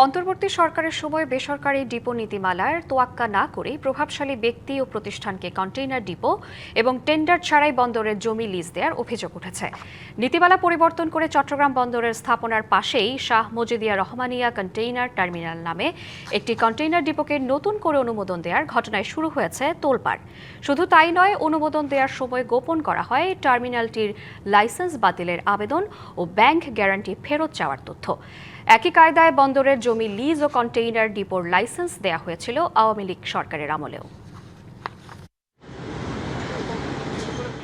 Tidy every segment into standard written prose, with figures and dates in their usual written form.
অন্তর্বর্তী সরকারের সময় বেসরকারি ডিপো নীতিমালার তোয়াক্কা না করে প্রভাবশালী ব্যক্তি ও প্রতিষ্ঠানকে কন্টেইনার ডিপো এবং টেন্ডার ছাড়াই বন্দরের জমি লিজ দেওয়ার অভিযোগ উঠেছে। নীতিমালা পরিবর্তন করে চট্টগ্রাম বন্দরের স্থাপনার পাশেই শাহ মজিদিয়া রহমানিয়া কন্টেইনার টার্মিনাল নামে একটি কন্টেইনার ডিপোকে নতুন করে অনুমোদন দেওয়ার ঘটনায় শুরু হয়েছে তোলপাড়। শুধু তাই নয়, অনুমোদন দেওয়ার সময় গোপন করা হয় টার্মিনালটির লাইসেন্স বাতিলের আবেদন ও ব্যাংক গ্যারান্টি ফেরত চাওয়ার তথ্য। একই কায়দায় বন্দরের জমি লিজ ও কন্টেইনার ডিপোর লাইসেন্স দেয়া হয়েছিল আওয়ামী লীগ সরকারের আমলেও।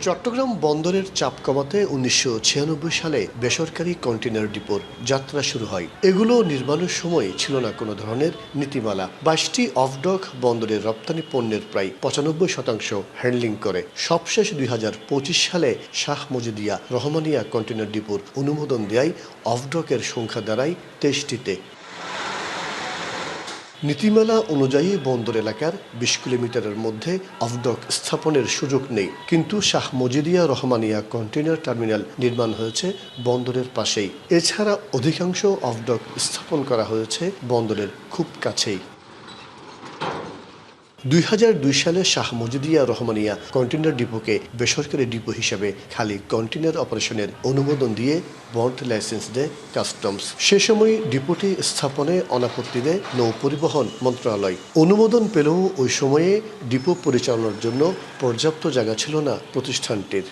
চট্টগ্রাম বন্দরের চাপ কমাতে ১৯৯৬ সালে বেসরকারি কন্টেইনার ডিপোর যাত্রা শুরু হয়। এগুলো নির্মাণের সময় ছিল না কোনো ধরনের নীতিমালা। ২২টি অফডক বন্দরের রপ্তানি পণ্যের প্রায় ৯৫% হ্যান্ডলিং করে। সবশেষ ২০২৫ সালে শাহ মজিদিয়া রহমানিয়া কন্টেইনার ডিপোর অনুমোদন দেয় অফডকের সংখ্যা দাঁড়ায় ২৩টিতে। নীতিমালা অনুযায়ী বন্দর এলাকার ২০ কিলোমিটারের মধ্যে অফডক স্থাপনের সুযোগ নেই, কিন্তু শাহ মজিদিয়া রহমানিয়া কন্টেইনার টার্মিনাল নির্মাণ হয়েছে বন্দরের পাশেই। এছাড়া অধিকাংশ অফডক স্থাপন করা হয়েছে বন্দরের খুব কাছেই। ২০০২ সালে শাহ মজিদিয়া রহমানিয়া কন্টেইনার ডিপোকে বেসরকারি ডিপো হিসেবে খালি কন্টেইনার অপারেশনের অনুমোদন দিয়ে বন্ড লাইসেন্স দেয় কাস্টমস। সে সময় ডিপোটি স্থাপনে অনাপত্তি দেয় নৌ পরিবহন মন্ত্রণালয়। অনুমোদন পেলেও ওই সময়ে ডিপো পরিচালনার জন্য পর্যাপ্ত জায়গা ছিল না প্রতিষ্ঠানটির।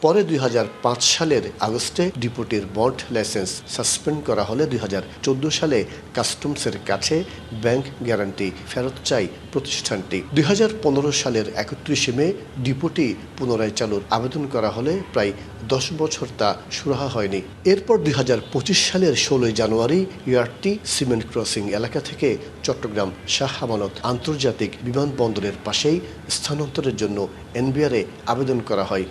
পরে ২০০৫ সালের আগস্টে ডিপোটির বন্ড লাইসেন্স সাসপেন্ড করা হলে ২০১৪ সালে কাস্টমসের কাছে ব্যাংক গ্যারান্টি ফেরত চায় প্রতিষ্ঠানটি। ২০১৫ সালের ৩১ মে ডিপোটি পুনরায় চালুর আবেদন করা হলে প্রায় ১০ বছর তা সুরাহা হয়নি। এরপর ২০২৫ সালের ১৬ জানুয়ারি ইয়ার্ডটি সিমেন্ট ক্রসিং এলাকা থেকে চট্টগ্রাম শাহ আমানত আন্তর্জাতিক বিমানবন্দরের পাশেই স্থানান্তরের জন্য এনবিআরে আবেদন করা হয়।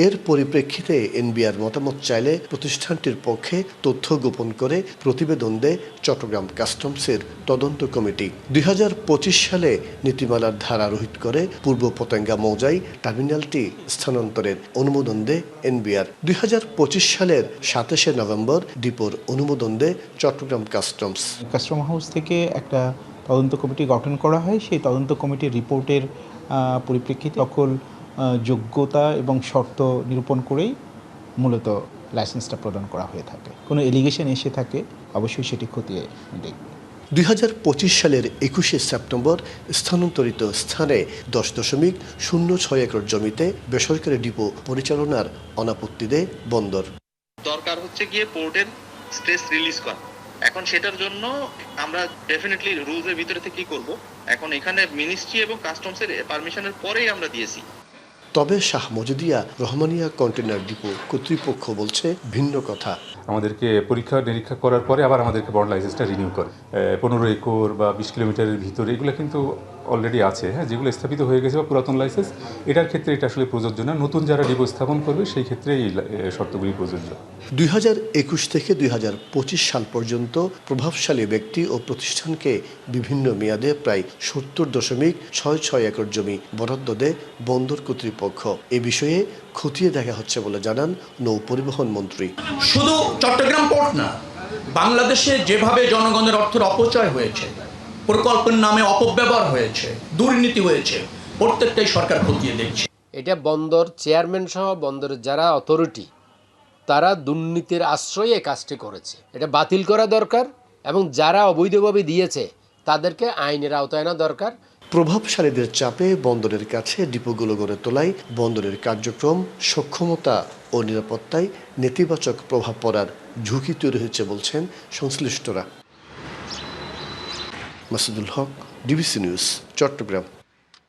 এর পরিপ্রেক্ষিতে এনবিআর মতামত চাইলে প্রতিষ্ঠানটির পক্ষে তথ্য গোপন করে প্রতিবেদন দেয় চট্টগ্রাম কাস্টমসের তদন্ত কমিটি। ২০২৫ সালে নীতিমালার ধারা রহিত করে পূর্ব পতেঙ্গা মৌজায় টার্মিনালটি স্থানান্তরের অনুমোদন দেয় এনবিআর। ২০২৫ সালের ২৭শে নভেম্বর ডিপোর অনুমোদন দেয় চট্টগ্রাম কাস্টমস। কাস্টম হাউস থেকে একটা তদন্ত কমিটি গঠন করা হয়। সেই তদন্ত কমিটির রিপোর্টের পরিপ্রেক্ষিতে সকল যোগ্যতা এবং শর্ত নিরূপণ করেই মূলত লাইসেন্সটা প্রদান করা হয়ে থাকে। কোনো এলিগেশন এসে থাকে অবশ্যই সেটি খতিয়ে দেখবে। ২০২৫ সালের ২১শে সেপ্টেম্বর স্থানান্তরিত স্থানে ১০.০৬ একর জমিতে বেসরকারি ডিপো পরিচালনার অনাপত্তি দেয় বন্দর। দরকার হচ্ছে গিয়ে পোর্টের স্ট্রেস রিলিজ করা। এখন সেটার জন্য আমরা ডেফিনেটলি রুলসের ভিতরে থেকে কি করব, এখন এখানে মিনিস্ট্রি এবং কাস্টমসের পারমিশনের পরেই আমরা দিয়েছি। তবে শাহ মজিদিয়া রহমানিয়া কন্টেইনার ডিপো কর্তৃপক্ষ বলছে ভিন্ন কথা। আমাদেরকে পরীক্ষা নিরীক্ষা করার পরে আবার আমাদেরকে বন্ড লাইসেন্সটা রিনিউ করে ১৫ একর বা ২০ কিলোমিটারের ভিতরে এগুলো কিন্তু অলরেডি আছে, হ্যাঁ, যেগুলো স্থাপিত হয়ে গেছে বা পুরাতন লাইসেন্স, এটার ক্ষেত্রে এটা আসলে প্রযোজ্য না। নতুন যারা ডিপো স্থাপন করবে সেই ক্ষেত্রে এই শর্তগুলি প্রযোজ্য। ২০২১ থেকে ২০২৫ সাল পর্যন্ত প্রভাবশালী ব্যক্তি ও প্রতিষ্ঠানকে বিভিন্ন মেয়াদে প্রায় ৭০.৬৬ একর জমি বরাদ্দ দেয় বন্দর কর্তৃপক্ষ। এ বিষয়ে খতিয়ে দেখা হচ্ছে বলে জানান নৌ পরিবহন মন্ত্রী। শুধু চট্টগ্রাম পোর্ট না, বাংলাদেশে যেভাবে জনগণের অর্থের অপচয় হয়েছে, প্রকল্পের নামে অপব্যবহার হয়েছে, দুর্নীতি হয়েছে, প্রত্যেকটাই সরকার খতিয়ে দেখছে। এটা বন্দর চেয়ারম্যান সহ বন্দরের যারা অথরিটি তারা দুর্নীতির আশ্রয়ে কাজটি করেছে, এটা বাতিল করা দরকার এবং যারা অবৈধভাবে দিয়েছে তাদেরকে আইনের আওতায় আনা দরকার। প্রভাবশালীদের চাপে বন্দরের কাছে ডিপোগুলো গড়ে তোলায় বন্দরের কার্যক্রম, সক্ষমতা ও নিরাপত্তায় নেতিবাচক প্রভাব পড়ার ঝুঁকি তৈরি হয়েছে বলছেন সংশ্লিষ্টরা। মাসুদুল হক, ডিবিসি নিউজ, চট্টগ্রাম।